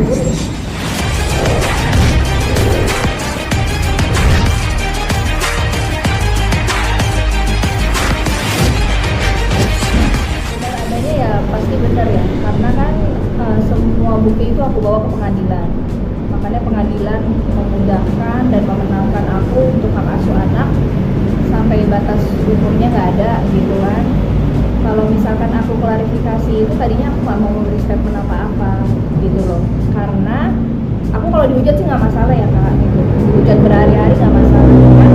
urus. Adanya ya pasti benar ya, karena kan semua bukti itu aku bawa ke pengadilan. Makanya pengadilan memudahkan dan memenangkan aku untuk hak asuh anak sampai batas umurnya nggak ada gitu kan. Kalau misalkan aku klarifikasi itu tadinya aku nggak mau memberi statement apa-apa gitu loh, karena aku kalau dihujat sih nggak masalah ya kak gitu, dihujat berhari-hari nggak masalah. Cuman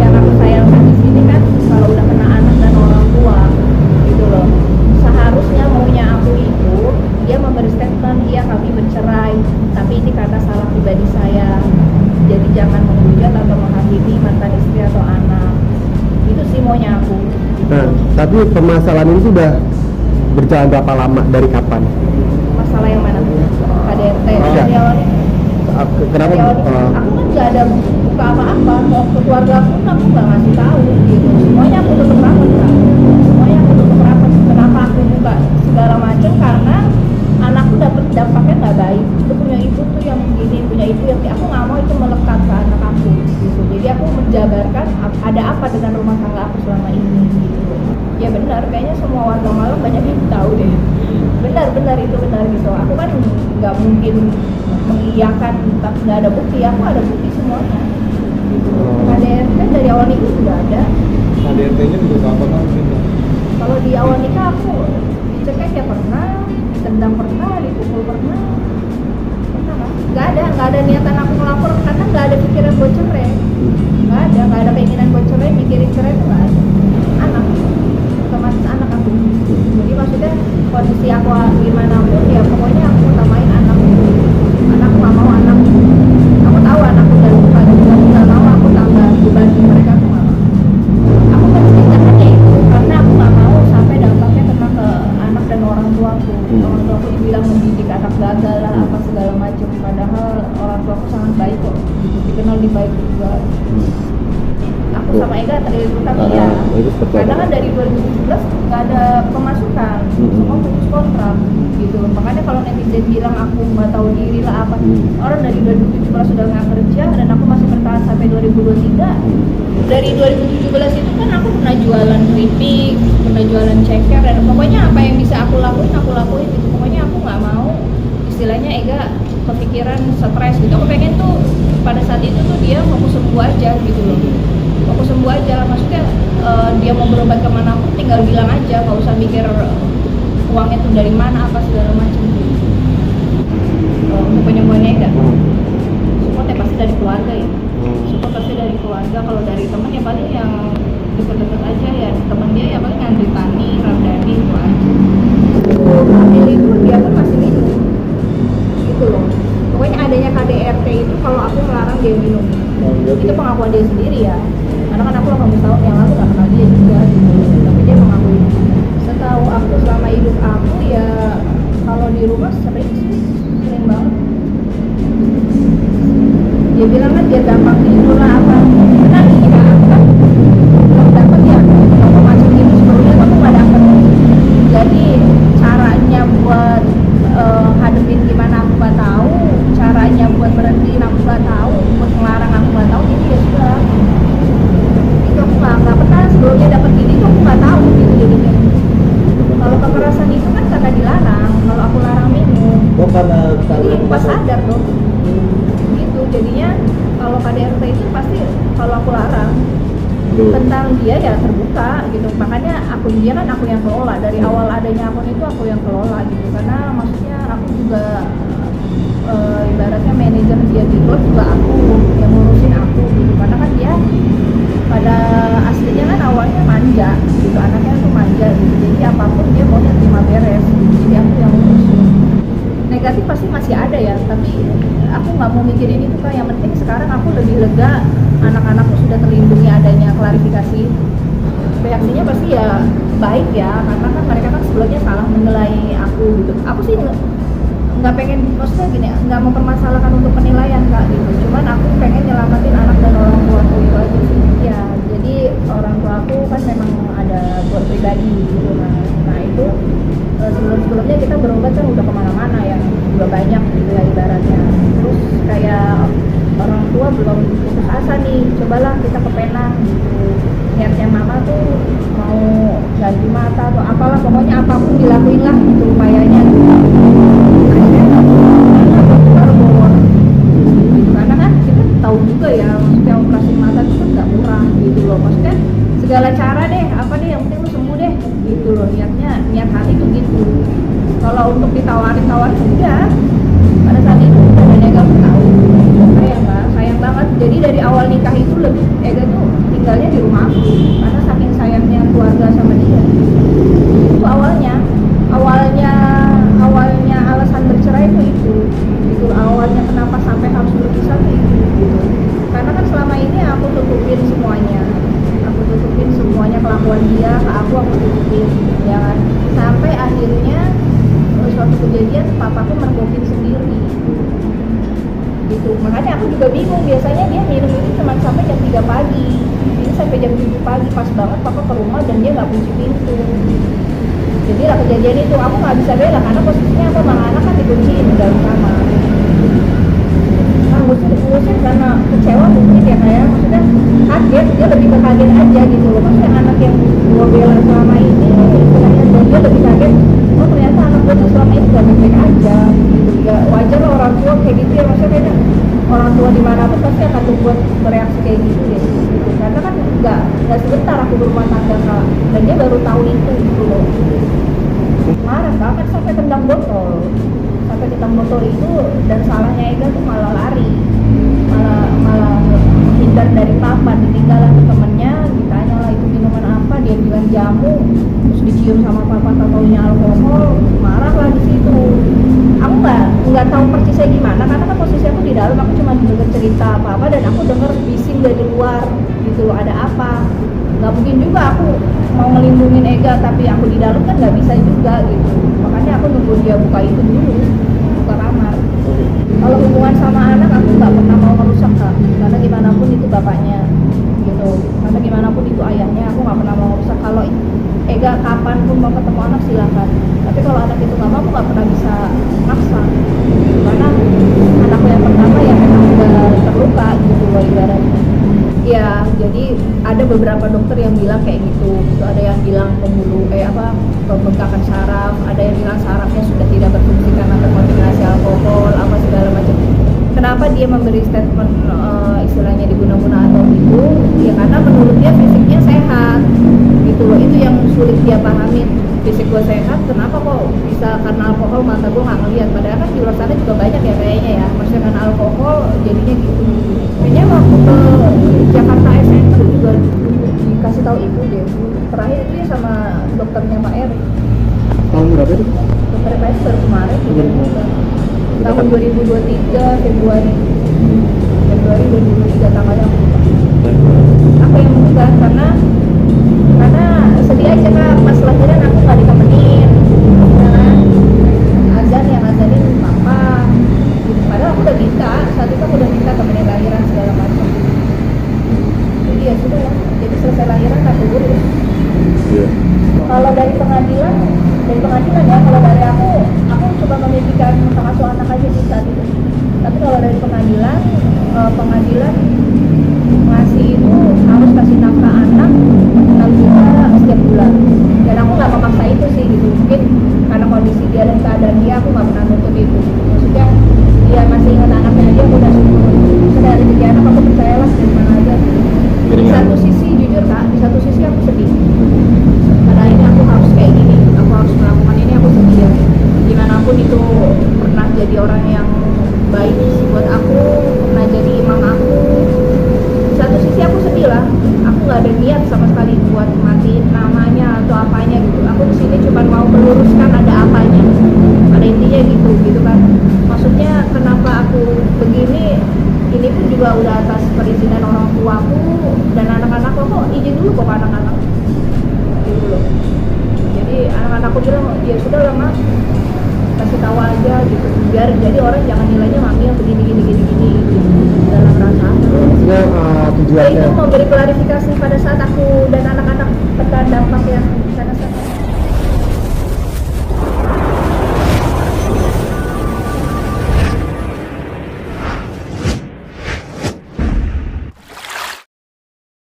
yang aku sayangkan di sini kan kalau udah kena anak dan orang tua gitu loh, seharusnya maunya aku itu dia memberi statement, iya kami bercerai tapi ini karena salah pribadi saya, jadi jangan menghujat atau menghakimi mantan istri atau anak. Itu sih maunya aku. Nah, tapi permasalahan ini sudah berjalan berapa lama, dari kapan? Masalah yang mana? KDRT Ya. dari awalnya. Kenapa? Dari awalnya, aku kan nggak ada buka apa-apa, mau ke keluarga pun aku nggak ngasih tahu gitu. Semuanya aku tutup rapat kan. Semuanya aku tutup rapat. Kenapa aku buka segala macam? Karena anakku dapat dampaknya nggak baik. Itu punya ibu tuh yang begini, punya ibu yang aku nggak mau itu melekat ke anak aku gitu. Jadi aku menjabarkan ada apa dengan rumah tangga aku selama ini gitu. Ya benar, kayaknya semua warga Malang banyak yang tahu deh. Benar itu benar gitu. Aku kan nggak mungkin mengiyakan tapi nggak ada bukti. Aku ada bukti semuanya. Gitu. KDRT dari awal nikah sudah ada. KDRT-nya untuk apa kan? Kalau di awal nikah aku dicekek ya pernah, ditendang pernah, dipukul pernah. Pernah kan? Nggak ada niatan aku melapor karena nggak ada pikiran buat cerai. Nggak ada keinginan buat cerai, mikirin cerai itu nggak ada. Anak, otomatis anak aku. Jadi maksudnya kondisi aku gimana pun ya pokoknya aku utamain anakku. Anakku nggak mau anak. Aku tahu anakku udah lupa dan aku nggak mau aku tambah beban di mereka, aku nggak mau. Aku menceritakannya itu karena aku nggak mau sampai dampaknya kena ke anak dan orang tuaku. Orang tuaku dibilang mendidik anak gagal lah apa segala macam. Padahal orang tuaku sangat baik kok. Dikenal di baik juga. Aku sama Ega terlibat ya. Karena kan dari 2017 nggak ada pemasukan, semua putus kontrak gitu. Makanya kalau netizen bilang aku nggak tahu diri lah apa, orang dari 2017 sudah nggak kerja dan aku masih bertahan sampai 2023. Dari 2017 itu kan aku pernah jualan keripik, pernah jualan ceker dan pokoknya apa yang bisa aku lakuin gitu. Pokoknya aku nggak mau istilahnya Ega kepikiran stres gitu. Aku pengen tuh pada saat itu tuh dia fokus sembuh aja gitu loh. Fokus sembuh aja, maksudnya dia mau berobat kemana pun tinggal bilang aja, nggak usah mikir uangnya tuh dari mana apa segala macam gitu. Untuk penyembuhannya enggak, support ya pasti dari keluarga ya, support pasti dari keluarga. Kalau dari teman ya paling yang deket-deket aja ya, teman dia ya paling Andri Tani, Ramdhani itu aja. Hamil itu dia pun masih minum gitu loh. Pokoknya adanya KDRT itu kalau aku melarang dia minum, itu pengakuan dia sendiri ya. Karena kan aku 18 tahun yang lalu gak kenal dia juga gitu. Tapi dia mengakui. Setahu aku selama hidup aku ya kalau di rumah sering banget. Dia bilang kan dia gampang tidur lah apa. Benar nih ya, aku kan belum dapet ya. Kalau macam ini sebelumnya aku gak dapet. Jadi caranya buat hadepin gimana aku gak tahu. Caranya buat berhentiin aku gak tahu. Buat ngelarang aku gak tahu. Jadi ya sudah. Aku nggak pernah sebelumnya dapat gini tuh aku nggak tahu gitu jadinya. Kalau kekerasan itu kan karena dilarang, kalau aku larang minum. Oh karena Jadi aku pas sadar dong. Gitu jadinya kalau KDRT itu pasti kalau aku larang tentang dia ya terbuka gitu. Makanya akun dia kan aku yang kelola dari awal adanya akun itu aku yang kelola gitu. Karena maksudnya aku juga ibaratnya manajer dia di klub juga aku yang ngurusin aku gitu. Karena kan dia pada aslinya kan awalnya manja gitu, anaknya tuh manja gitu, jadi apapun dia maunya terima beres gitu. Jadi aku yang ngurusin. Negatif pasti masih ada ya, tapi aku nggak mau mikirin itu kan. Yang penting sekarang aku lebih lega, anak-anakku sudah terlindungi adanya klarifikasi. Reaksinya pasti ya baik ya, karena kan mereka kan sebelumnya salah menilai aku gitu. Aku sih nggak pengen, maksudnya gini, nggak mempermasalahkan untuk penilaian kak gitu. Cuman aku pengen nyelamatin anak dan orang tua aku itu aja sih. Ya, jadi orang tua aku kan memang ada buat pribadi gitu kan. Nah itu sebelumnya kita berobat kan udah kemana-mana ya. juga banyak gitu lah ibaratnya. Terus kayak orang tua belum putus asa nih, cobalah kita ke Penang gitu. Niatnya mama tuh mau ganti mata atau apalah, pokoknya apapun dilakuin lah gitu upayanya gitu. Akhirnya baru bawah gitu. Karena kan kita tahu juga ya, maksudnya operasi mata itu kan nggak murah gitu loh. Maksudnya segala cara deh, apa deh yang penting lu sembuh deh gitu loh, niat hati tuh gitu. Kalau untuk ditawarin udah pada saat itu dan Ega pun tahu sayang banget. Jadi dari awal nikah itu lebih Ega tuh tinggalnya di rumah aku karena saking sayangnya keluarga sama dia. Itu awalnya alasan bercerai itu awalnya kenapa sampai harus berpisah tuh itu gitu. Karena kan selama ini aku tutupin semuanya kelakuan dia ke aku tutupin ya kan, sampai akhirnya suatu kejadian papaku mergokin sendiri gitu. Makanya aku juga bingung, biasanya dia minum itu cuma sampai jam 3 pagi, ini sampai jam 7 pagi, pas banget papa ke rumah dan dia nggak kunci pintu. Jadi lah kejadian itu aku nggak bisa bela karena posisinya aku sama anak kan dikunciin di dalam kamar. Ngusir karena kecewa mungkin ya, kayak maksudnya kaget, dia lebih ke kaget aja gitu loh. Maksudnya anak yang gue bela selama ini istilahnya, dan dia lebih kaget, oh ternyata anak gue selama ini gak baik-baik aja gitu. Ya wajar lah orang tua kayak gitu ya, maksudnya kayaknya orang tua dimanapun pasti akan membuat bereaksi kayak gitu ya gitu. Karena kan nggak sebentar aku berumah tangga Kak, dan dia baru tahu itu gitu loh. Marah banget sampai tendang botol itu, dan salahnya Ega tuh malah lari, malah menghindar dari papa, ditinggal ke temennya, ditanya lah itu minuman apa, dia bilang jamu, terus dicium sama papa taunya alkohol, marah lah di situ. Aku nggak tahu persisnya gimana karena kan posisi aku di dalam, aku cuma dengar cerita apa dan aku dengar bising dari luar gitu loh, ada apa. Nggak mungkin juga aku mau ngelindungin Ega tapi aku di dalam kan nggak bisa juga gitu. Makanya aku nunggu dia buka itu dulu, buka kamar. Kalau hubungan sama anak aku nggak pernah mau merusak Kak, karena gimana pun itu bapaknya gitu, karena gimana pun itu ayahnya, aku nggak pernah mau merusak. Kalau Ega kapan pun mau ketemu anak silakan, tapi kalau anak itu nggak mau, aku nggak pernah bisa maksa karena anakku yang pertama ya memang udah terluka gitu loh ibaratnya. Ya, jadi ada beberapa dokter yang bilang kayak gitu. Ada yang bilang pembengkakan saraf, ada yang bilang sarafnya sudah tidak berfungsi karena terkontaminasi alkohol, apa segala macam. Kenapa dia memberi statement istilahnya diguna-guna atau itu? Ya karena menurut dia fisiknya sehat, gitu loh. Itu yang sulit dia pahamin. Fisik gue sehat, kenapa kok bisa karena alkohol mata gue nggak ngeliat? Padahal kan di luar sana juga banyak ya kayaknya ya, maksudnya karena alkohol jadinya gitu. Kayaknya waktu ke Jakarta SN juga dikasih tahu itu deh. Terakhir itu ya sama dokternya Pak Eri. Tahun berapa itu? Dokter Pak Eri baru kemarin juga. Tahun 2023 Februari 2023 tanggalnya aku lupa. Aku yang bukan karena sedih aja Kak, pas lahiran aku nggak ditemenin karena yang azanin papa gitu. Padahal aku udah minta, saat itu aku udah minta temenin lahiran segala macam. Jadi ya sudah lah, jadi selesai lahiran aku urus. Kalau dari pengadilan ya, kalau dari aku coba memikirkan tentang asuh anak aja sih saat itu. Tapi kalau dari pengadilan ngasih itu harus kasih nafkah anak 6 juta setiap bulan. Dan aku nggak memaksa itu sih gitu. Mungkin karena kondisi dia dan keadaan dia, aku nggak pernah nuntut itu. Maksudnya dia masih ingat anaknya dia, aku udah syukur. Sudah rezeki anak aku percayalah dari mana aja. Di satu sisi jujur Kak, di satu sisi aku sedih. Pada ini aku harus kayak gini, aku harus melakukan ini, aku sedih ya. Gimana pun itu pernah jadi orang yang baik buat aku, pernah jadi imam aku. Di satu sisi aku sedih lah, aku nggak ada niat sama sekali buat matiin namanya atau apanya gitu. Aku di sini cuma mau meluruskan ada apanya, pada intinya gitu kan. Maksudnya kenapa aku begini, ini pun juga udah atas perizinan orang tuaku dan anak-anakku. Kok izin dulu kok anak-anak gitu loh. Jadi anak-anakku bilang ya sudah lah Mak, kasih tahu aja gitu, biar jadi orang jangan nilainya mami yang begini gitu, dalam rasa Maksudnya tujuannya itu memberi klarifikasi pada saat aku dan anak-anak terdampak yang